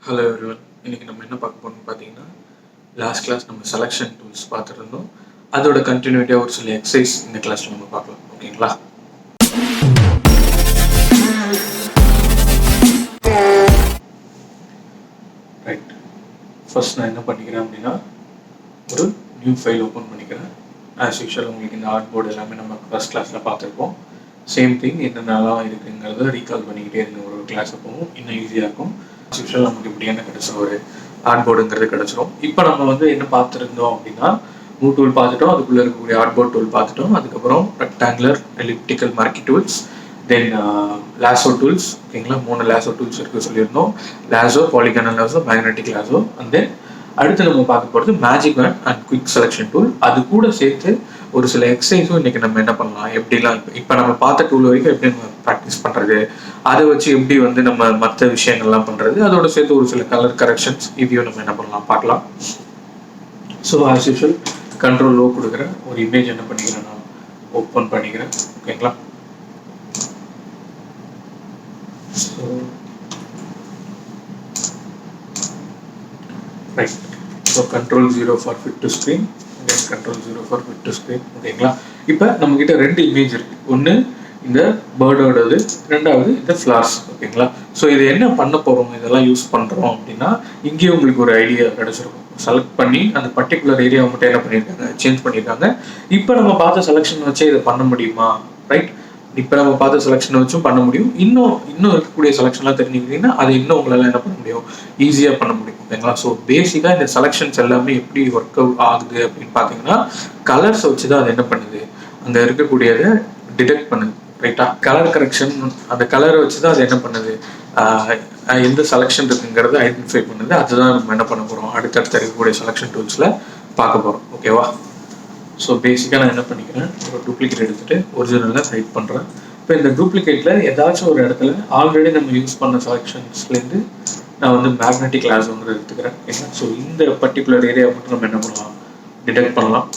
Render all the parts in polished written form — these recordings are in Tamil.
Hello everyone. இன்னைக்கு நம்ம என்ன பார்க்க போறோம்னு பார்த்தீங்கன்னா, லாஸ்ட் கிளாஸ் நம்ம செலெக்ஷன் டூல்ஸ் பார்த்துருந்தோம். அதோட கண்டினியூட்டியாக ஒரு சில எக்ஸசைஸ் இந்த கிளாஸ்ல நம்ம பார்க்கலாம். ஓகேங்களா? ரைட். ஃபர்ஸ்ட் நான் என்ன பண்ணிக்கிறேன் அப்படின்னா, ஒரு நியூ ஃபைல் ஓப்பன் பண்ணிக்கிறேன். ஆஸ் யூஷுவல் உங்களுக்கு இந்த ஆர்ட் போர்டு எல்லாமே நம்ம ஃபர்ஸ்ட் கிளாஸில் பார்த்துருப்போம். சேம் திங் என்னென்னலாம் இருக்குங்கிறத ரீகால் பண்ணிக்கிட்டே இருங்க. ஒரு கிளாஸ் அப்பவும் இன்னும் ஈஸியாக இருக்கும். ஆஸ் யூஷுவல் நமக்கு இப்படி என்ன கிடைச்சோம், ஒரு ஆர்ட் போர்டுங்கிறது கிடைச்சிரும். இப்போ நம்ம வந்து என்ன பார்த்துருந்தோம் அப்படின்னா, மூ டூல் பார்த்துட்டோம், அதுக்குள்ளே இருக்கக்கூடிய ஆர்ட் போர்ட் டூல் பார்த்துட்டோம். அதுக்கப்புறம் rectangular, elliptical marquee tools, then lasso tools. ஓகேங்களா? 3 லாசோ டூல்ஸ் இருக்குது சொல்லியிருந்தோம். Lasso, polygonal lasso, magnetic lasso. And then அடுத்து நம்ம பார்க்க போகிறது magic wand and quick selection tool. அது கூட சேர்த்து ஒரு சில எக்ஸசைஸும் இன்னைக்கு நம்ம என்ன பண்ணலாம், எப்படிலாம் இப்போ நம்ம பார்த்த டூல் வரைக்கும் எப்படி நம்ம ப்ராக்டிஸ் பண்ணுறது, அதை வச்சு எப்படி வந்து நம்ம மற்ற விஷயங்கள்லாம் பண்ணுறது, அதோட சேர்த்து ஒரு சில கலர் கரெக்ஷன்ஸ் இதையும் நம்ம என்ன பண்ணலாம் பார்க்கலாம். So as usual control low கொடுக்குறேன். ஒரு இமேஜ் என்ன பண்ணிக்கிறேன், நான் ஓப்பன் பண்ணிக்கிறேன். ஓகேங்களா? So right. So control 0 for fit to screen, then control 0 for fit to screen. ஓகேங்களா? இப்போ நம்மக்கிட்ட 2 இமேஜ் இருக்குது. ஒன்று இந்த பேர்டோடது, ரெண்டாவது இந்த ஃப்ளார்ஸ். ஓகேங்களா? ஸோ இது என்ன பண்ண போகிறோம், இதெல்லாம் யூஸ் பண்ணுறோம் அப்படின்னா, இங்கேயே உங்களுக்கு ஒரு ஐடியா கிடச்சிருக்கும். செலக்ட் பண்ணி அந்த பர்டிகுலர் ஏரியாவை மட்டும் என்ன பண்ணியிருக்காங்க, சேஞ்ச் பண்ணியிருக்காங்க. இப்போ நம்ம பார்த்த செலெக்ஷன் வச்சே இதை பண்ண முடியுமா? ரைட். இப்போ நம்ம பார்த்த செலெக்ஷன் வச்சும் பண்ண முடியும். இன்னும் இருக்கக்கூடிய செலெக்ஷன்லாம் தெரிஞ்சுக்கிட்டீங்கன்னா அதை இன்னும் உங்களால் என்ன பண்ண முடியும், ஈஸியாக பண்ண முடியும். ஓகேங்களா? ஸோ பேசிக்காக இந்த செலெக்ஷன்ஸ் எல்லாமே எப்படி ஒர்க் அவுட் ஆகுது அப்படின்னு பார்த்தீங்கன்னா, கலர்ஸ் வச்சு தான் அது என்ன பண்ணுது, அங்கே இருக்கக்கூடியதை டிடெக்ட் பண்ணுது. ரைட்டா? கலர் கரெக்ஷன், அந்த கலரை வச்சு தான் அது என்ன பண்ணுது, எந்த செலெக்ஷன் இருக்குங்கிறத ஐடென்டிஃபை பண்ணுது. அதுதான் நம்ம என்ன பண்ண போகிறோம், அடுத்தடுத்த இருக்கக்கூடிய செலெக்ஷன் டூல்ஸில் பார்க்க போகிறோம். ஓகேவா? ஸோ பேசிக்காக நான் என்ன பண்ணிக்கிறேன், ஒரு டூப்ளிகேட் எடுத்துகிட்டு ஒரிஜினலில் டைப் பண்ணுறேன். இப்போ இந்த டூப்ளிகேட்டில் ஏதாச்சும் ஒரு இடத்துல ஆல்ரெடி நம்ம யூஸ் பண்ண செலெக்ஷன்ஸ்லேருந்து நான் வந்து மேக்னெட்டிக் லாசோங்கிறது எடுத்துக்கிறேன். ஓகேங்களா? ஸோ இந்த பர்டிகுலர் ஏரியா மட்டும் நம்ம என்ன பண்ணலாம், டிடெக்ட் பண்ணலாம்.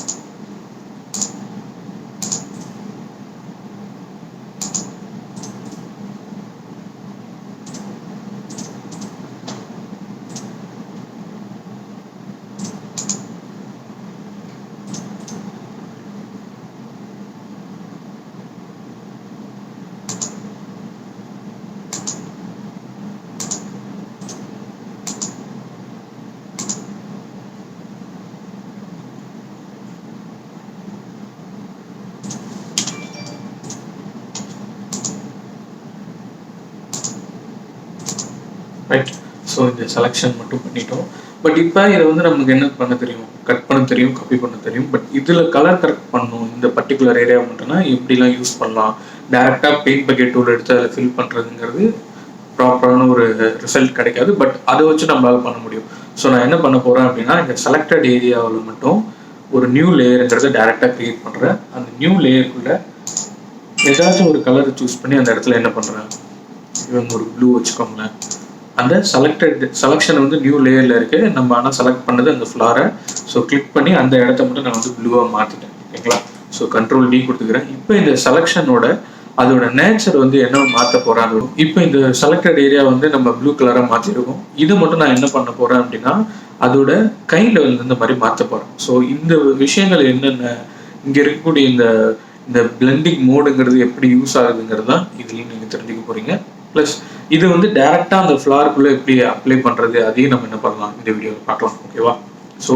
ரைட். ஸோ இந்த செலெக்ஷன் மட்டும் பண்ணிட்டோம். பட் இப்போ இதை வந்து நமக்கு என்ன பண்ண தெரியும், கட் பண்ண தெரியும், காப்பி பண்ண தெரியும். பட் இதில் கலர் கரெக்ட் பண்ணணும், இந்த பர்டிகுலர் ஏரியா மட்டும்னா எப்படிலாம் யூஸ் பண்ணலாம், டேரெக்டாக பெயிண்ட் பக்கெட் டூல் எடுத்து அதில் ஃபில் பண்ணுறதுங்கிறது ப்ராப்பரான ஒரு ரிசல்ட் கிடைக்காது. பட் அதை வச்சு நம்மளால் பண்ண முடியும். ஸோ நான் என்ன பண்ண போகிறேன் அப்படின்னா, இந்த செலக்டட் ஏரியாவில் மட்டும் ஒரு நியூ லேயருங்கிறத டேரெக்டாக க்ரியேட் பண்ணுறேன். அந்த நியூ லேயருக்குள்ளே ஏதாச்சும் ஒரு கலரை சூஸ் பண்ணி அந்த இடத்துல என்ன பண்ணுறேன், இவங்க ஒரு ப்ளூ வச்சுக்கோங்களேன். அந்த செலெக்ஷன் வந்து நியூ லேயரில் இருக்குது. நம்ம ஆனால் செலக்ட் பண்ணது அந்த ஃப்ளாரை. ஸோ கிளிக் பண்ணி அந்த இடத்த மட்டும் நான் வந்து ப்ளூவாக மாற்றிட்டேன். ஓகேங்களா? ஸோ கண்ட்ரோல் டி கொடுத்துக்கிறேன். இப்போ இந்த செலெக்ஷனோட அதோட நேச்சர் வந்து என்ன மாற்ற போகிறேன். இப்போ இந்த செலக்டட் ஏரியா வந்து நம்ம ப்ளூ கலராக மாற்றிருக்கோம். இது மட்டும் நான் என்ன பண்ண போகிறேன் அப்படின்னா, அதோட கைண்ட் இந்த மாதிரி மாற்ற போகிறேன். ஸோ இந்த விஷயங்கள் என்னென்ன, இங்கே இருக்கக்கூடிய இந்த பிளெண்டிங் மோடுங்கிறது எப்படி யூஸ் ஆகுதுங்கிறது தான் இதுலேயும் நீங்கள் தெரிஞ்சுக்க போகிறீங்க. ப்ளஸ் இது வந்து டேரெக்டாக அந்த ஃப்ளாருக்குள்ளே எப்படி அப்ளை பண்ணுறது, அதையும் நம்ம என்ன பண்ணலாம் இந்த வீடியோவில் பார்க்கலாம். ஓகேவா? ஸோ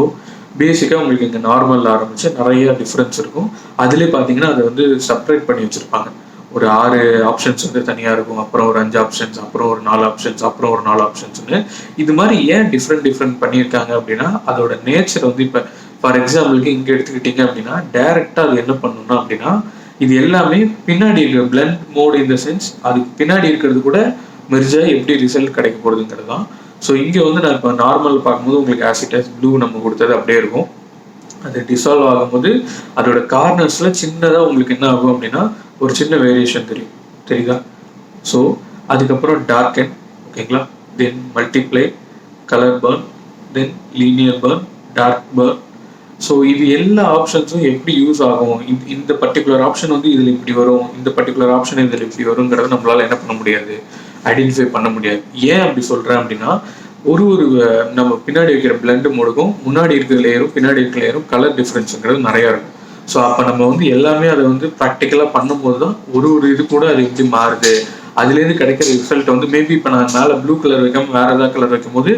பேசிக்காக உங்களுக்கு இங்கே நார்மல் ஆரம்பித்து நிறைய டிஃப்ரென்ஸ் இருக்கும். அதிலே பார்த்தீங்கன்னா அதை வந்து செப்பரேட் பண்ணி வச்சுருப்பாங்க. ஒரு 6 ஆப்ஷன்ஸ் வந்து தனியாக இருக்கும், அப்புறம் ஒரு 5 ஆப்ஷன்ஸ், அப்புறம் ஒரு 4 ஆப்ஷன்ஸ், அப்புறம் ஒரு 4 ஆப்ஷன்ஸ்னு. இது மாதிரி ஏன் டிஃப்ரெண்ட் பண்ணியிருக்காங்க அப்படின்னா, அதோட நேச்சர் வந்து இப்போ ஃபார் எக்ஸாம்பிளுக்கு இங்கே எடுத்துக்கிட்டிங்க அப்படின்னா, டேரெக்டாக அது என்ன பண்ணணும்னா அப்படின்னா, இது எல்லாமே பின்னாடி இருக்கிற பிளெண்ட் மோட் இந்த சென்ஸ், அதுக்கு பின்னாடி இருக்கிறது கூட மெர்ஜாக எப்படி ரிசல்ட் கிடைக்க போகுதுங்கிறது தான். ஸோ இங்கே வந்து நான் இப்போ நார்மல் பார்க்கும்போது உங்களுக்கு ஆசிட்டஸ் ப்ளூ நம்ம கொடுத்தது அப்படியே இருக்கும். அது டிசால்வ் ஆகும்போது அதோட கார்னர்ஸில் சின்னதாக உங்களுக்கு என்ன ஆகும் அப்படின்னா ஒரு சின்ன வேரியேஷன் தெரியுதா? ஸோ அதுக்கப்புறம் டார்க்கன். ஓகேங்களா? Then multiply, colour burn, then linear burn, dark burn. So இது எல்லா ஆப்ஷன்ஸும் எப்படி யூஸ் ஆகும், இந்த பர்டிகுலர் ஆப்ஷன் வந்து இதில் இப்படி வரும், இந்த பர்டிகுலர் ஆப்ஷன் இதில் இப்படி வருங்கிறத நம்மளால் என்ன பண்ண முடியாது, ஐடென்டிஃபை பண்ண முடியாது. ஏன் அப்படி சொல்கிறேன் அப்படின்னா, நம்ம பின்னாடி வைக்கிற பிளண்ட் மோடுக்கும் முன்னாடி இருக்கிற லேயரும் பின்னாடி இருக்கிற லேயரும் கலர் டிஃப்ரென்ஸுங்கிறது நிறையா இருக்கும். ஸோ அப்போ நம்ம வந்து எல்லாமே அதை வந்து ப்ராக்டிக்கலாக பண்ணும்போது தான் ஒரு இது கூட அது எப்படி மாறுது, அதுலேருந்து கிடைக்கிற ரிசல்ட் வந்து மேபி இப்போ நான் மேலே ப்ளூ கலர் வைக்காம வேறு ஏதாவது கலர் வைக்கும் போது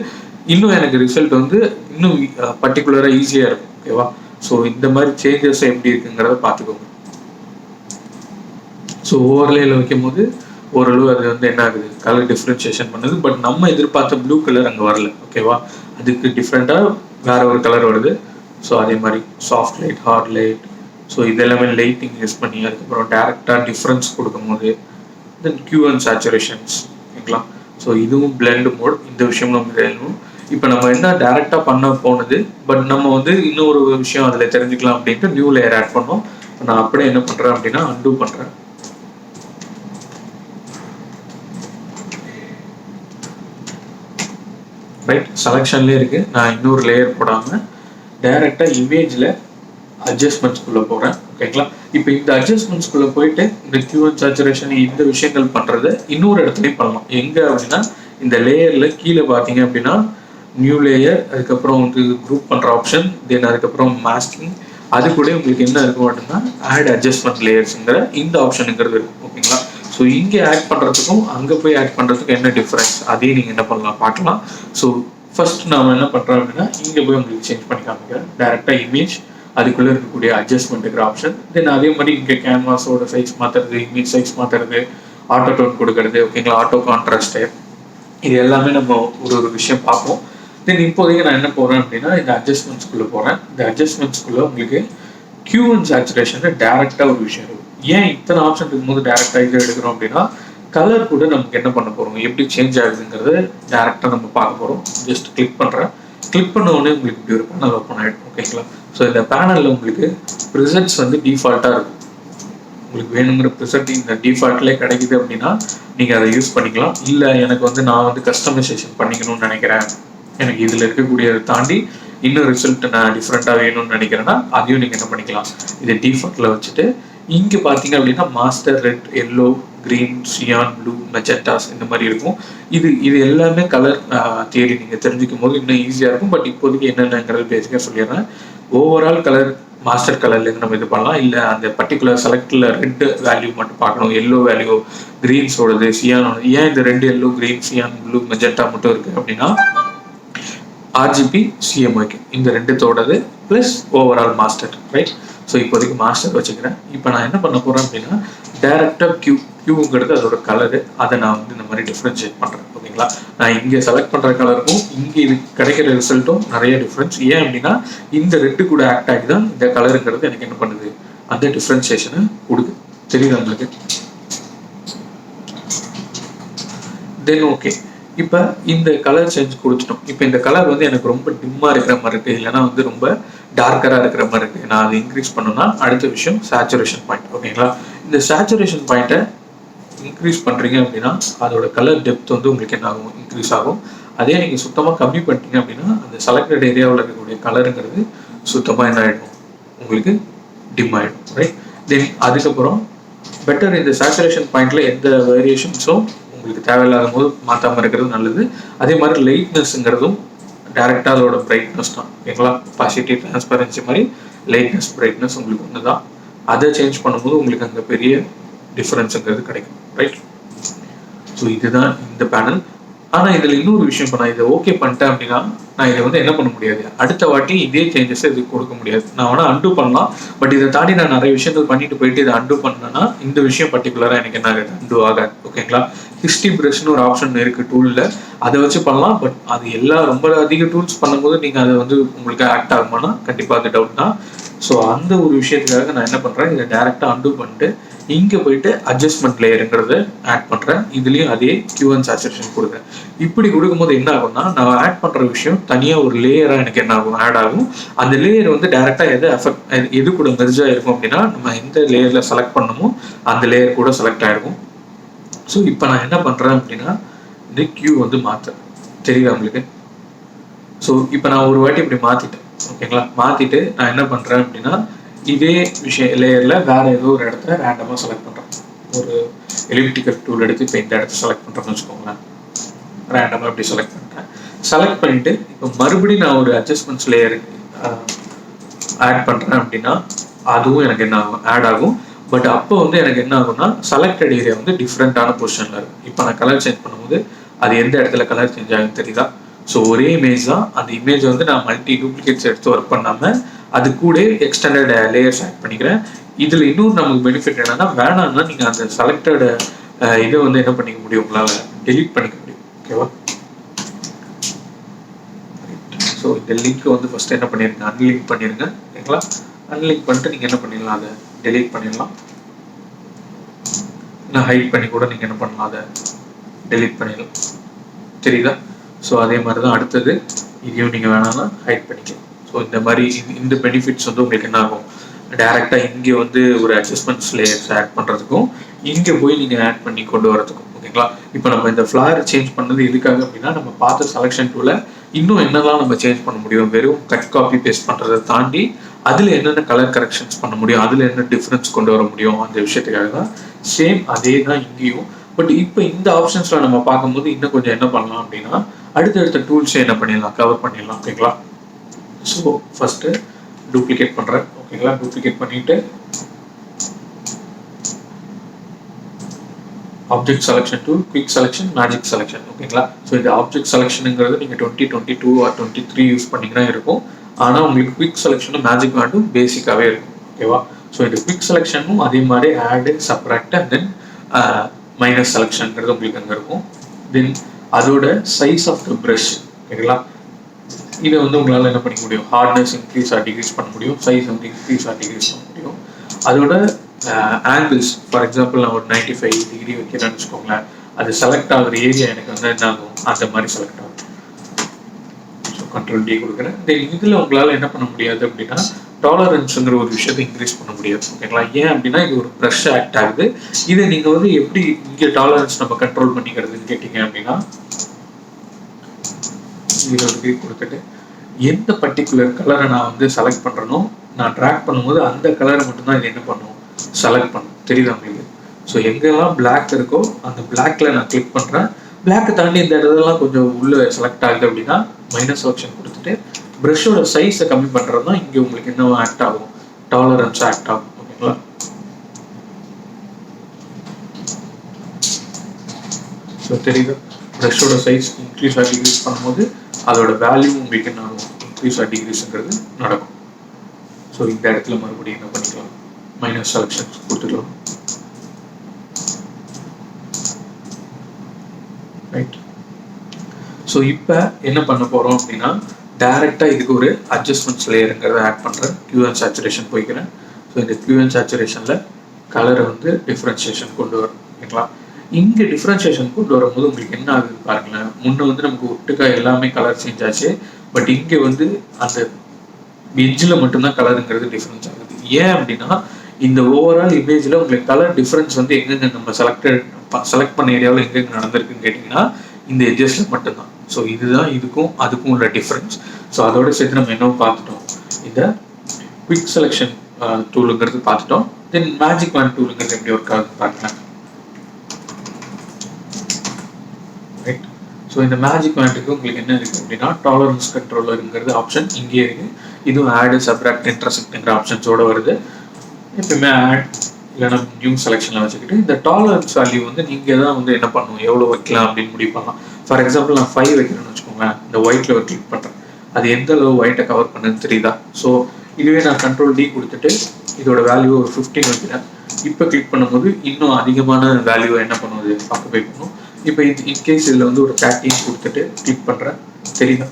இன்னும் எனக்கு ரிசல்ட் வந்து இன்னும் பர்டிகுலராக ஈஸியாக இருக்கும். ஓகேவா? ஸோ இந்த மாதிரி சேஞ்சஸ் எப்படி இருக்குங்கிறத பார்த்துக்கோங்க. ஸோ ஓவர்லேயில் வைக்கும் போது ஓரளவு அது வந்து என்ன ஆகுது, கலர் டிஃப்ரென்ஷியேஷன் பண்ணுது. பட் நம்ம எதிர்பார்த்த ப்ளூ கலர் அங்கே வரல. ஓகேவா? அதுக்கு டிஃப்ரெண்ட்டாக வேற ஒரு கலர் வருது. ஸோ அதே மாதிரி soft light, hard light, so இதெல்லாமே லைட்டிங் யூஸ் பண்ணி அதுக்கப்புறம் டேரெக்டாக டிஃப்ரென்ஸ் கொடுக்கும் போது தென் கியூ அண்ட் சேச்சுரேஷன்ஸ். ஓகேங்களா? ஸோ இதுவும் பிளெண்ட் மோட். இந்த விஷயம் நம்ம எழுதணும். இப்போ நம்ம என்ன டேரெக்டாக பண்ண போனது, பட் நம்ம வந்து இன்னொரு விஷயம் அதில் தெரிஞ்சுக்கலாம் அப்படின்ட்டு நியூ லேயர் ஆட் பண்ணோம். நான் அப்படியே என்ன பண்ணுறேன் அப்படின்னா அன்டூ பண்ணுறேன். ரைட், செலெக்ஷன்லேயே இருக்குது. நான் இன்னொரு லேயர் போடாமல் டைரெக்டாக இமேஜில் அட்ஜஸ்ட்மெண்ட்ஸ்குள்ளே போகிறேன். ஓகேங்களா? இப்போ இந்த அட்ஜஸ்ட்மெண்ட்ஸ்குள்ளே போயிட்டு இந்த கியூ அண்ட் சேச்சுரேஷன் இந்த விஷயங்கள் பண்ணுறத இன்னொரு இடத்துலையும் பண்ணலாம். எங்கே அப்படின்னா இந்த லேயரில் கீழே பார்த்தீங்க அப்படின்னா நியூ லேயர், அதுக்கப்புறம் வந்து குரூப் பண்ணுற ஆப்ஷன், தென் அதுக்கப்புறம் மாஸ்கிங், அது கூட உங்களுக்கு என்ன இருக்கும் அப்படின்னா ஆட் அட்ஜஸ்ட்மெண்ட் லேயர்ஸுங்கிற இந்த ஆப்ஷனுங்கிறது இருக்கும். ஓகேங்களா? ஸோ இங்கே ஆட் பண்ணுறதுக்கும் அங்கே போய் ஆட் பண்ணுறதுக்கும் என்ன டிஃப்ரென்ஸ், அதையும் நீங்கள் என்ன பண்ணலாம் பார்க்கலாம். ஸோ ஃபர்ஸ்ட் நாம் என்ன பண்ணுறோம் அப்படின்னா இங்கே போய் உங்களுக்கு சேஞ்ச் பண்ணி காமிக்கிறேன். டேரெக்டாக இமேஜ், அதுக்குள்ளே இருக்கக்கூடிய அட்ஜஸ்ட்மெண்ட்டுங்கிற ஆப்ஷன், தென் அதே மாதிரி இங்கே கேன்வாஸோட சைஸ் மாற்றுறது, இமேஜ் சைஸ் மாற்றுறது, ஆட்டோ டோன் கொடுக்கறது, ஓகேங்களா, ஆட்டோ கான்ட்ராஸ்ட்டு, இது எல்லாமே நம்ம ஒரு விஷயம் பார்ப்போம். தென் இப்போதைக்கு நான் என்ன போகிறேன் அப்படின்னா இந்த அட்ஜஸ்ட்மெண்ட்ஸ்குள்ளே போகிறேன். இந்த அட்ஜஸ்ட்மெண்ட்ஸ்குள்ளே உங்களுக்கு கியூ அண்ட் சேச்சுரேஷனில் டேரெக்டாக ஒரு விஷயம் இருக்கும். ஏன் இத்தனை ஆப்ஷன் இருக்கும்போது டேரெக்டாக இதை எடுக்கிறோம் அப்படின்னா கலர் கூட நமக்கு என்ன பண்ண போகிறோம், எப்படி சேஞ்ச் ஆகுதுங்கிறத டேரெக்டாக நம்ம பார்க்க போகிறோம். ஜஸ்ட் கிளிக் பண்ணுறேன். கிளிக் பண்ண உடனே உங்களுக்கு இப்படி ஒரு பேனல் ஓப்பன் ஆகிடும். ஓகேங்களா? ஸோ இந்த பேனலில் உங்களுக்கு ப்ரிசெட்ஸ் வந்து டிஃபால்ட்டாக இருக்கும். உங்களுக்கு வேணுங்கிற ப்ரிசெட் இந்த டிஃபால்ட்லேயே கிடைக்குது அப்படின்னா நீங்கள் அதை யூஸ் பண்ணிக்கலாம். இல்லை எனக்கு வந்து நான் வந்து கஸ்டமைசேஷன் பண்ணிக்கணும்னு நினைக்கிறேன், எனக்கு இதில் இருக்கக்கூடியதை தாண்டி இன்னும் ரிசல்ட் நான் டிஃப்ரெண்ட்டாக வேணும்னு நினைக்கிறேன்னா அதையும் நீங்கள் என்ன பண்ணிக்கலாம், இதை டிஃபால்ட்டில் வச்சுட்டு இங்கே பார்த்தீங்க அப்படின்னா master red, yellow, green, cyan, blue, magentas இந்த மாதிரி இருக்கும். இது எல்லாமே கலர் தியரி நீங்கள் தெரிஞ்சுக்கும் போது இன்னும் ஈஸியாக இருக்கும். பட் இப்போதைக்கு என்னென்னங்கிறது பேசிக்காக சொல்லிடுறேன். ஓவரால் கலர் மாஸ்டர் கலர்லேருந்து நம்ம இது பண்ணலாம். இல்லை அந்த பர்டிகுலர் செலக்டில் ரெட் வேல்யூ மட்டும் பார்க்கணும், எல்லோ வேல்யூ, கிரீன்ஸோடது, சியானோட, ஏன் இந்த ரெண்டு yellow, green, cyan, blue, magenta மட்டும் இருக்குது அப்படின்னா RGB, CMYK இந்த ரெண்டுத்தோடது plus overall master. Right? So இப்போதைக்கு மாஸ்டர் வச்சுக்கிறேன். இப்போ நான் என்ன பண்ண போகிறேன் அப்படின்னா டேரெக்டாக கியூங்கிறது அதோட கலரு, அதை நான் வந்து இந்த மாதிரி டிஃப்ரென்ஷியேட் பண்ணுறேன். ஓகேங்களா? நான் இங்கே செலக்ட் பண்ணுற கலருக்கும் இங்கே இது கிடைக்கிற ரிசல்ட்டும் நிறைய டிஃப்ரென்ஸ். ஏன் அப்படின்னா இந்த ரெட்டு கூட ஆக்ட் ஆகி தான் இந்த கலருங்கிறது எனக்கு என்ன பண்ணுது, அந்த டிஃப்ரென்சியேஷனை கொடுக்குது. தெரியுது நம்மளுக்கு? தென் ஓகே, இப்போ இந்த கலர் சேஞ்ச் கொடுத்துட்டோம். இப்போ இந்த கலர் வந்து எனக்கு ரொம்ப டிம்மாக இருக்கிற மாதிரி இருக்குது, இல்லைனா வந்து ரொம்ப டார்க்கராக இருக்கிற மாதிரி இருக்குது. நான் அதை இன்க்ரீஸ் பண்ணணும்னா அடுத்த விஷயம் சேச்சுரேஷன் பாயிண்ட். ஓகேங்களா? இந்த சேச்சுரேஷன் பாயிண்ட்டை இன்க்ரீஸ் பண்ணுறீங்க அப்படின்னா அதோட கலர் டெப்த் வந்து உங்களுக்கு என்ன ஆகும், இன்க்ரீஸ் ஆகும். அதே நீங்கள் சுத்தமாக கம்மி பண்ணிட்டீங்க அப்படின்னா அந்த செலக்டட் ஏரியாவில் இருக்கக்கூடிய கலருங்கிறது சுத்தமாக என்ன ஆகிடும், உங்களுக்கு டிம் ஆகிடும். ரைட்? தென் அதுக்கப்புறம் பெட்டர் இந்த சேச்சுரேஷன் பாயிண்டில் எந்த வேரியேஷன்ஸும் உங்களுக்கு தேவையில்லாத போது மாற்றாமல் இருக்கிறது நல்லது. அதே மாதிரி லைட்னஸ்ங்கிறதும் டேரெக்டாக அதோட பிரைட்னஸ் தான். ஓகேங்களா? பாசிட்டிவ் டிரான்ஸ்பரன்சி மாதிரி லைட்னஸ், பிரைட்னஸ் உங்களுக்கு ஒன்று தான். அதை சேஞ்ச் பண்ணும்போது உங்களுக்கு அங்கே பெரிய டிஃப்ரென்ஸுங்கிறது கிடைக்கும். ரைட்? ஸோ இதுதான் இந்த பேனல். ஆனால் இதில் இன்னொரு விஷயம், இப்போ நான் இதை ஓகே பண்ணிட்டேன் அப்படின்னா நான் இதை வந்து என்ன பண்ண முடியாது, அடுத்த வாட்டி இதே சேஞ்சஸை இது கொடுக்க முடியாது. நான் வேணால் அன்டூ பண்ணலாம். பட் இதை தாண்டி நான் நிறைய விஷயங்கள் பண்ணிட்டு போயிட்டு இதை அன்டூ பண்ணேன்னா இந்த விஷயம் பர்டிகுலராக எனக்கு என்ன ஆகாது, அன்டூ ஆகாது. ஓகேங்களா? ஹிஸ்ட்ரி ப்ரஷ்னு ஒரு ஆப்ஷன் இருக்குது டூலில், அதை வச்சு பண்ணலாம். பட் அது ரொம்ப அதிக டூல்ஸ் பண்ணும்போது நீங்கள் அதை வந்து உங்களுக்கு ஆக்ட் ஆகுமானா கண்டிப்பாக அது டவுட் தான். ஸோ அந்த ஒரு விஷயத்துக்காக நான் என்ன பண்ணுறேன், இதை டேரெக்டாக அன்டூ பண்ணிட்டு இங்கே போயிட்டு அட்ஜஸ்ட்மெண்ட் லேயருங்கிறத ஆட் பண்ணுறேன். இதுலேயும் அதே கியூ அண்ட் சேச்சுரேஷன் கொடுக்குறேன். இப்படி கொடுக்கும்போது என்ன ஆகும்னா நான் ஆட் பண்ணுற விஷயம் தனியாக ஒரு லேயராக எனக்கு என்ன ஆகும், ஆட் ஆகும். அந்த லேயர் வந்து டேரெக்டாக எது கூட மெர்ஜாக இருக்கும் அப்படின்னா நம்ம எந்த லேயரில் செலக்ட் பண்ணணுமோ அந்த லேயர் கூட செலக்ட் ஆகிருக்கும். ஸோ இப்போ நான் என்ன பண்ணுறேன் அப்படின்னா இந்த கியூ வந்து மாற்றுறேன். தெரியுதா உங்களுக்கு? ஸோ இப்போ நான் ஒரு வாட்டி இப்படி மாற்றிட்டேன். ஓகேங்களா? மாற்றிட்டு நான் என்ன பண்ணுறேன் அப்படின்னா இதே விஷயம் லேயரில் வேறு ஏதோ ஒரு இடத்துல ரேண்டமாக செலக்ட் பண்ணுறேன். ஒரு எலிப்டிக்கல் டூல் எடுத்து இப்போ இந்த இடத்த செலக்ட் பண்ணுறேன்னு வச்சுக்கோங்களேன். ரேண்டமாக இப்படி செலக்ட் பண்ணுறேன். செலக்ட் பண்ணிட்டு இப்போ மறுபடியும் நான் ஒரு அட்ஜஸ்ட்மெண்ட்ஸ் லேயர் ஆட் பண்ணுறேன் அப்படின்னா அதுவும் எனக்கு என்ன ஆகும், ஆட் ஆகும். பட் அப்போ வந்து எனக்கு என்ன ஆகும்னா செலக்டட் ஏரியா வந்து டிஃப்ரெண்டான பொசிஷனில் இருக்கும். இப்போ நான் கலர் சேஞ்ச் பண்ணும்போது அது எந்த இடத்துல கலர் சேஞ்ச் ஆகுன்னு தெரியுதா? ஸோ ஒரே இமேஜ் தான், அந்த இமேஜ் வந்து நான் மல்டி டூப்ளிகேட்ஸ் எடுத்து ஒர்க் பண்ணாமல் அது கூட எக்ஸ்டெண்டட் லேயர்ஸ் ஆட் பண்ணிக்கிறேன். இதில் இன்னும் நமக்கு பெனிஃபிட் என்னன்னா, வேணாம்னா நீங்கள் அந்த செலக்டட் இதை வந்து என்ன பண்ணிக்க முடியும், உங்களால் டெலீட் பண்ணிக்க முடியும். ஓகேவா? ஸோ இந்த லிங்க் வந்து ஃபர்ஸ்ட் என்ன பண்ணிருங்க, அன்லிங்க் பண்ணிருங்க. ஓகேங்களா? அன்லிங்க் பண்ணிட்டு நீங்கள் என்ன பண்ணிடலாம், அதை டெலீட் பண்ணிடலாம். நான் ஹைட் பண்ணி கூட நீங்கள் என்ன பண்ணலாம், அதை டெலீட் பண்ணிடலாம். தெரியுதா? ஸோ அதே மாதிரி தான் அடுத்தது இதையும் நீங்கள் வேணாம்னா ஹைட் பண்ணிக்கலாம். ஸோ இந்த மாதிரி இந்த பெனிஃபிட்ஸ் வந்து உங்களுக்கு என்ன ஆகும், டைரெக்டாக இங்கே வந்து ஒரு அட்ஜஸ்ட்மெண்ட்ஸ் லேயர்ஸ் ஆட் பண்ணுறதுக்கும் இங்கே போய் நீங்கள் ஆட் பண்ணி கொண்டு வரதுக்கும். ஓகேங்களா? இப்போ நம்ம இந்த ஃப்ளார் சேஞ்ச் பண்ணது எதுக்காக அப்படின்னா, நம்ம பார்த்த செலெக்ஷன் டூவில் இன்னும் என்னெல்லாம் நம்ம சேஞ்ச் பண்ண முடியும், வெறும் கட் காப்பி பேஸ்ட் பண்ணுறதை தாண்டி அதில் என்னென்ன கலர் கரெக்ஷன்ஸ் பண்ண முடியும், அதில் என்ன டிஃப்ரென்ஸ் கொண்டு வர முடியும், அந்த விஷயத்துக்காக தான். சேம் அதே தான் இங்கேயும். பட் இப்போ இந்த ஆப்ஷன்ஸில் நம்ம பார்க்கும்போது இன்னும் கொஞ்சம் என்ன பண்ணலாம் அப்படின்னா, அடுத்தடுத்த டூல்ஸை என்ன பண்ணிடலாம், கவர் பண்ணிடலாம். ஓகேங்களா? ஸோ ஃபர்ஸ்ட் டூப்ளிகேட் பண்ணுறேன். ஓகேங்களா? டூப்ளிகேட் பண்ணிட்டு object selection tool, quick selection, magic selection. ஓகேங்களா? ஸோ இந்த ஆப்ஜெக்ட் செலெக்ஷனுங்கிறது நீங்கள் 2022 ஆர் 23 யூஸ் பண்ணிங்கன்னா இருக்கும். ஆனால் உங்களுக்கு குவிக் செலெக்ஷனும் மேஜிக் வேண்டும் பேசிக்காகவே இருக்கும். ஓகேவா? ஸோ இந்த குவிக் செலெக்ஷனும் அதே மாதிரி ஆடு, சப்ராக்ட் அண்ட் தென் மைனஸ் செலெக்ஷன்ங்கிறது உங்களுக்கு அங்கே இருக்கும். தென் அதோட சைஸ் ஆஃப் த ப்ரஷ். ஓகேங்களா? இதை வந்து உங்களால் என்ன பண்ணிக்க முடியும், ஹார்ட்னஸ் இன்க்ரீஸ் ஆர் டிக்ரீஸ் பண்ண முடியும், சைஸ் வந்து இன்க்ரீஸ் ஆர் டிக்ரீஸ் பண்ண முடியும். அதோட ஆங்கிள்ஸ், ஃபார் எக்ஸாம்பிள் நான் ஒரு 95 டிகிரி வைக்கிறேன்னு வச்சுக்கோங்களேன், அது செலக்ட் ஆகிற ஏரியா எனக்கு வந்து என்ன ஆகும், அந்த மாதிரி செலக்ட் ஆகும். ஸோ கண்ட்ரோல் டி கொடுக்குறேன். தென் இதில் உங்களால் என்ன பண்ண முடியாது அப்படின்னா, டாலரன்ஸுங்கிற ஒரு விஷயத்தை இன்க்ரீஸ் பண்ண முடியாது. ஓகேங்களா? ஏன் அப்படின்னா இது ஒரு ப்ரஷ் ஆக்ட் ஆகுது. இதை நீங்கள் வந்து எப்படி இங்கே டாலரன்ஸ் நம்ம கண்ட்ரோல் பண்ணிக்கிறதுன்னு கேட்டிங்க அப்படின்னா, 0 டிகிரி கொடுத்துட்டு எந்த பர்டிகுலர் கலரை நான் வந்து செலக்ட் பண்ணுறனோ, நான் ட்ராக் பண்ணும்போது அந்த கலரை மட்டும்தான் இது என்ன பண்ணும், செலக்ட் பண்ணும். தெரியுதா உங்களுக்கு? ஸோ எங்கெல்லாம் பிளாக் இருக்கோ அந்த பிளாக்ல நான் கிளிக் பண்ணுறேன். பிளாக்கை தாண்டி இந்த இடத்துலலாம் கொஞ்சம் உள்ள செலக்ட் ஆகுது அப்படின்னா மைனஸ் செலக்ஷன் கொடுத்துட்டு ப்ரஷோட சைஸை கம்மி பண்ணுறது தான் இங்கே உங்களுக்கு என்ன ஆக்ட் ஆகும், டாலரன்ஸ் ஆக்ட் ஆகும். ஓகேங்களா? ஸோ தெரியுது, ப்ரஷோட சைஸ் இன்க்ரீஸ் ஆர் டிக்ரீஸ் பண்ணும்போது அதோட வேல்யூ உங்களுக்கு என்ன ஆகும், இன்க்ரீஸ் ஆர் டிக்ரீஸ்ங்கிறது நடக்கும். ஸோ இந்த இடத்துல மறுபடியும் என்ன பண்ணிக்கலாம், மைனஸ் செலக்ஷன் கொடுத்துக்கலாம். ரைட். ஸோ இப்போ என்ன பண்ண போகிறோம் அப்படின்னா, டைரெக்டாக இதுக்கு ஒரு அட்ஜஸ்ட்மெண்ட்ஸ் லேயருங்கிறத ஆட் பண்ணுறேன். கியூ அண்ட் சேச்சுரேஷன் போய்க்கிறேன். ஸோ இந்த கியூ அண்ட் சேச்சுரேஷனில் கலரை வந்து டிஃப்ரென்சியேஷன் கொண்டு வரும். ஓகேங்களா? இங்கே டிஃப்ரென்சியேஷன் கொண்டு வரும்போது உங்களுக்கு என்ன ஆகுது பாருங்களேன். முன்னே வந்து நமக்கு ஒட்டுக்கா எல்லாமே கலர் சேஞ்ச் ஆச்சு. பட் இங்கே வந்து அந்த எட்ஜில் மட்டும்தான் கலருங்கிறது டிஃப்ரென்ஸ் ஆகுது. ஏன் அப்படின்னா, இந்த ஓவரால் இமேஜில் உங்களுக்கு கலர் டிஃப்ரென்ஸ் வந்து எங்கெங்க நம்ம செலக்ட் பண்ண ஏரியாவில் எங்கெங்க நடந்திருக்குன்னு கேட்டிங்கன்னா, இந்த எட்ஜஸில் மட்டும்தான். ஸோ இதுதான் இதுக்கும் அதுக்கும் உள்ள டிஃப்ரென்ஸ். ஸோ அதோட சேர்த்து நம்ம என்ன பார்த்துட்டோம், இந்த குவிக் செலெக்ஷன் டூலுங்கிறது பார்த்துட்டோம். தென் மேஜிக் வேண்ட் டூலுங்கிறது எப்படி ஒர்க் ஆகுது பார்க்கலாம். ரைட். ஸோ இந்த மேஜிக் வேண்டுக்கு உங்களுக்கு என்ன இருக்குது அப்படின்னா, டாலரன்ஸ் கண்ட்ரோலருங்கிறது ஆப்ஷன் இங்கே இருக்குது. இதுவும் ஆடு, சப்ராக்ட், இன்டர்செக்ட்ங்கிற ஆப்ஷன்ஸோடு வருது. எப்பவுமே ஆட் இல்லைனா நியூ செலெக்ஷனில் வச்சுக்கிட்டு இந்த டாலரன்ஸ் வேல்யூ வந்து நீங்கள் தான் வந்து என்ன பண்ணணும், எவ்வளோ வைக்கலாம் அப்படின்னு முடிவு பண்ணலாம். ஃபார் எக்ஸாம்பிள் நான் 5 வைக்கிறேன்னு வச்சுக்கோங்களேன். இந்த ஒயிட்டில் ஒரு கிளிக் பண்ணுறேன். அது எந்த அளவு ஒயிட்டை கவர் பண்ணுன்னு தெரியுதா? ஸோ இதுவே நான் கண்ட்ரோல் டி கொடுத்துட்டு இதோட வேல்யூ ஒரு 15 வைக்கிறேன். இப்போ கிளிக் பண்ணும்போது இன்னும் அதிகமான வேல்யூவை என்ன பண்ணுவது, ஆக்குபை பண்ணும். இப்போ இன்கேஸ் இதில் வந்து ஒரு 13 கொடுத்துட்டு கிளிக் பண்ணுறேன். தெரியுதா?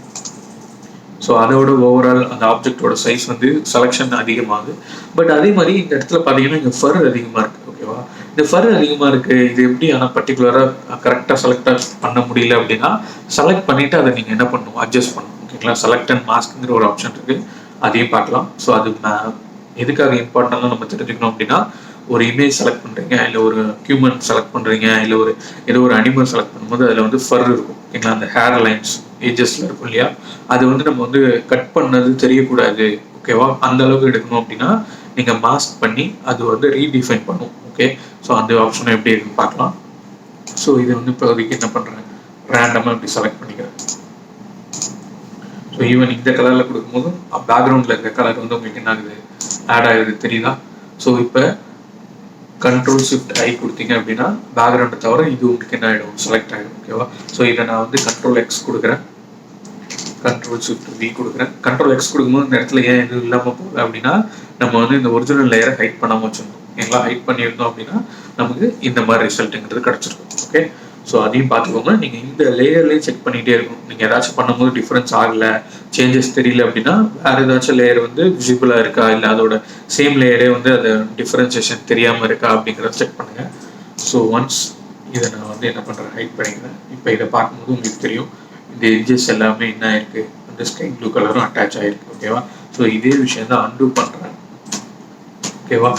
ஸோ அதோட ஓவரால் அந்த ஆப்ஜெக்டோட சைஸ் வந்து செலெக்ஷன் அதிகமாகுது. பட் அதே மாதிரி இந்த இடத்துல பார்த்தீங்கன்னா இங்கே ஃபர் அதிகமாக இருக்குது. ஓகேவா? இந்த ஃபர் அதிகமாக இருக்குது. இது எப்படி ஆனால் பர்டிகுலராக கரெக்டாக செலக்டாக பண்ண முடியல அப்படின்னா, செலக்ட் பண்ணிவிட்டு அதை நீங்கள் என்ன பண்ணணும், அட்ஜஸ்ட் பண்ணணும். ஓகேங்களா? செலக்ட் அண்ட் மாஸ்க்குங்கிற ஒரு ஆப்ஷன் இருக்குது, அதையும் பார்க்கலாம். ஸோ அது எதுக்காக இம்பார்ட்டன்ட்லாம் நம்ம தெரிஞ்சுக்கணும் அப்படின்னா, ஒரு இமேஜ் செலக்ட் பண்ணுறீங்க, இல்லை ஒரு ஹியூமன் செலக்ட் பண்ணுறீங்க, இல்லை ஏதோ ஒரு அனிமல் செலக்ட் பண்ணும்போது அதில் வந்து ஃபர் இருக்கும். ஓகேங்களா? அந்த ஹேர் லைன்ஸ் ஏஜஸ்ல இருக்கும் இல்லையா, அது வந்து நம்ம வந்து கட் பண்ணது தெரியக்கூடாது. ஓகேவா? அந்த அளவுக்கு எடுக்கணும் அப்படின்னா நீங்கள் மாஸ்க் பண்ணி அது வந்து ரீடிஃபைன் பண்ணும். ஓகே. ஸோ அந்த ஆப்ஷனை எப்படி இருக்குன்னு பார்க்கலாம். ஸோ இது வந்து இப்போதைக்கு என்ன பண்ணுறேன், ரேண்டமாக இப்படி செலக்ட் பண்ணிக்கிறேன். ஈவன் இந்த கலரில் கொடுக்கும்போது பேக்ரவுண்டில் இருக்க கலர் வந்து உங்களுக்கு என்ன ஆகுது, ஆட் ஆகுது, தெரியுதா? ஸோ இப்போ கண்ட்ரோல் ஷிஃப்ட் ஐ கொடுத்தீங்க அப்படின்னா பேக்ரவுண்டை தவிர இது உங்களுக்கு என்ன ஆகிடும், செலக்ட் ஆகிடும். ஓகேவா? ஸோ இதை நான் வந்து கண்ட்ரோல் எக்ஸ் கொடுக்குறேன், கண்ட்ரோல் ஷிஃப்ட் வி கொடுக்குறேன். கண்ட்ரோல் எக்ஸ் கொடுக்கும்போது இந்த இடத்துல ஏன் எதுவும் இல்லாமல் போகுது அப்படின்னா நம்ம வந்து இந்த ஒரிஜினல் லேயரை ஹைட் பண்ணாமல் வச்சுருந்தோம். ஓகேங்களா? ஹைட் பண்ணியிருந்தோம் அப்படின்னா நமக்கு இந்த மாதிரி ரிசல்ட்டுங்கிறது கிடச்சிருக்கும். ஓகே, ஸோ அதையும் பார்த்துக்கோங்க. நீங்கள் இந்த லேயர்லேயே செக் பண்ணிகிட்டே இருக்கணும். நீங்கள் ஏதாச்சும் பண்ணும்போது டிஃப்ரென்ஸ் ஆகலை, சேஞ்சஸ் தெரியல அப்படின்னா வேறு ஏதாச்சும் லேயர் வந்து விசிபிளாக இருக்கா, இல்லை அதோட சேம் லேயரே வந்து அது டிஃப்ரென்சியேஷன் தெரியாமல் இருக்கா அப்படிங்கிறத செக் பண்ணுங்கள். ஸோ ஒன்ஸ் இதை நான் வந்து என்ன பண்ணுறேன், ஹைட் பண்ணிக்கிறேன். இப்போ இதை பார்க்கும்போது உங்களுக்கு தெரியும் இந்த எட்ஜஸ் எல்லாமே என்ன ஆயிருக்கு, அந்த ஸ்கை ப்ளூ கலரும் அட்டாச் ஆகிருக்கு. ஓகேவா? ஸோ இதே விஷயம் தான் அன்டூ பண்ணுறேன். ஓகேவா?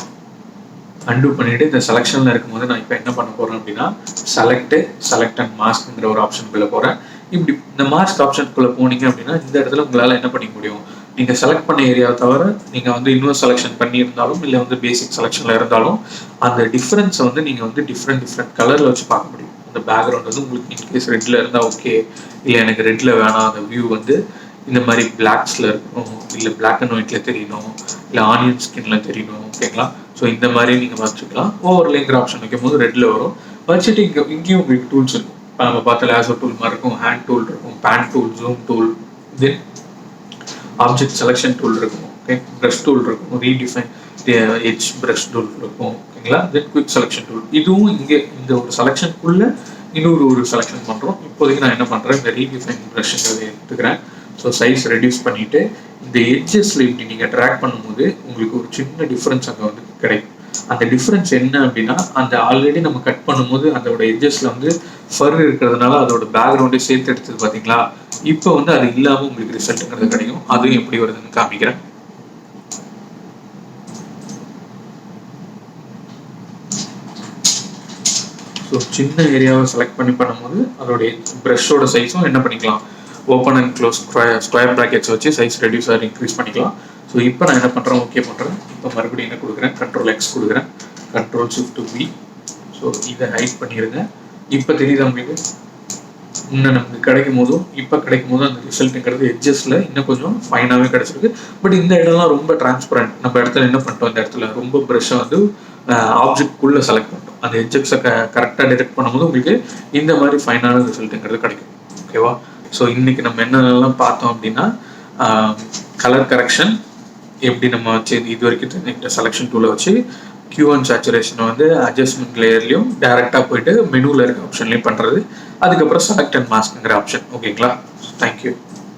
அன்டூ பண்ணிவிட்டு இந்த செலெக்ஷனில் இருக்கும்போது நான் இப்போ என்ன பண்ண போகிறேன் அப்படின்னா செலக்ட் அண்ட் மாஸ்க்ங்கிற ஒரு ஆப்ஷனுக்குள்ளே போகிறேன். இப்படி இந்த மாஸ்க் ஆப்ஷனுக்குள்ளே போனீங்க அப்படின்னா இந்த இடத்துல உங்களால் என்ன பண்ணிக்க முடியும், நீங்கள் செலக்ட் பண்ண ஏரியாவை தவிர நீங்கள் வந்து இன்னொரு செலெக்ஷன் பண்ணியிருந்தாலும் இல்லை வந்து பேசிக் செலெக்ஷனில் இருந்தாலும் அந்த டிஃப்ரென்ஸை வந்து நீங்கள் வந்து டிஃப்ரெண்ட் கலரில் வச்சு பார்க்க முடியும். அந்த பேக்ரவுண்ட் வந்து உங்களுக்கு இன்கேஸ் ரெட்டில் இருந்தால் ஓகே, இல்லை எனக்கு ரெட்டில் வேணாம், அந்த வியூ வந்து இந்த மாதிரி பிளாக்ஸில் இருக்கணும், இல்லை பிளாக் அண்ட் ஒயிட்ல தெரியணும், இல்லை ஆனியன் ஸ்கின்ல தெரியணும். ஓகேங்களா? ஸோ இந்த மாதிரி நீங்கள் வச்சுக்கலாம். ஓவர்லேங்கிற ஆப்ஷன் வைக்கும் போது ரெட்டில் வரும். வச்சுட்டு இங்கேயும் உங்களுக்கு டூல்ஸ் இருக்கும். இப்போ நம்ம பார்த்த லேசர் டூல் மாதிரி இருக்கும், ஹேண்ட் டூல் இருக்கும், பேன் டூல், ஜூம் டூல், தென் ஆப்ஜெக்ட் செலெக்ஷன் டூல் இருக்கும். ஓகே, ப்ரஷ் டூல் இருக்கும், ரீடிஃபைன் எட்ஜ் ப்ரஷ் டூல் இருக்கும். ஓகேங்களா? தென் குவிக் செலெக்ஷன் டூல். இதுவும் இங்கே இந்த ஒரு செலெக்ஷனுக்குள்ள இன்னொரு செலெக்ஷன் பண்ணுறோம். இப்போதைக்கு நான் என்ன பண்ணுறேன், இந்த ரீடிஃபைன் ப்ரஷ்ங்கிறத எடுத்துக்கிறேன். ஸோ சைஸ் ரெடியூஸ் பண்ணிவிட்டு இந்த எட்ஜஸில் இப்படி நீங்கள் ட்ராக் பண்ணும்போது உங்களுக்கு ஒரு சின்ன டிஃப்ரென்ஸ் அங்கே வந்து கிடைக்கும். அந்த டிஃப்ரென்ஸ் என்ன அப்படின்னா அந்த ஆல்ரெடி நம்ம கட் பண்ணும்போது அதோட எட்ஜஸில் வந்து ஃபர் இருக்கிறதுனால அதோட பேக்ரவுண்டே சேர்த்து எடுத்தது பார்த்தீங்களா, இப்போ வந்து அது இல்லாமல் உங்களுக்கு ரிசல்ட்டுங்கிறது கிடைக்கும். அதுவும் எப்படி வருதுன்னு காமிக்கிறேன். ஸோ சின்ன ஏரியாவை செலக்ட் பண்ணி பண்ணும்போது அதோடைய ப்ரஷோட சைஸும் என்ன பண்ணிக்கலாம், open and close square brackets வச்சு சைஸ் ரெடியூஸ் ஆர் இன்க்ரீஸ் பண்ணிக்கலாம். ஸோ இப்போ நான் என்ன பண்ணுறேன், ஓகே பண்ணுறேன். இப்போ மறுபடியும் என்ன கொடுக்குறேன், கண்ட்ரோல் எக்ஸ் கொடுக்குறேன், கண்ட்ரோல் ஷிஃப்ட் வி. ஸோ இதை ஹைட் பண்ணிடுங்க. இப்போ தெரியுது உங்களுக்கு இன்னும் நமக்கு கிடைக்கும் போதும் இப்போ கிடைக்கும் போதும் அந்த ரிசல்ட்டுங்கிறது எட்ஜஸில் இன்னும் கொஞ்சம் ஃபைனாகவே கிடச்சிருக்கு. பட் இந்த இடம்லாம் ரொம்ப டிரான்ஸ்பரண்ட். நம்ம இடத்துல என்ன பண்ணிட்டோம், இந்த இடத்துல ரொம்ப ப்ரெஷ்ஷை வந்து ஆப்ஜெக்ட்குள்ளே செலக்ட் பண்ணிட்டோம். அந்த எட்ஜஸை கரெக்டாக டிரெக்ட் பண்ணும்போது உங்களுக்கு இந்த மாதிரி ஃபைனான ரிசல்ட்டுங்கிறது கிடைக்கும். ஓகேவா? ஸோ இன்னைக்கு நம்ம என்னென்னலாம் பார்த்தோம் அப்படின்னா கலர் கரெக்ஷன் எப்படி நம்ம வச்சு இது வரைக்கும் செலெக்ஷன் டூலை வச்சு கியூ அண்ட் சேச்சுரேஷனை வந்து அட்ஜஸ்ட்மெண்ட் லேயர்லையும் டேரெக்டாக போயிட்டு மெனுவில் இருக்க ஆப்ஷன்லையும் பண்ணுறது, அதுக்கப்புறம் செலக்ட் அண்ட் மாஸ்க்ங்கிற ஆப்ஷன். ஓகேங்களா? தேங்க்யூ.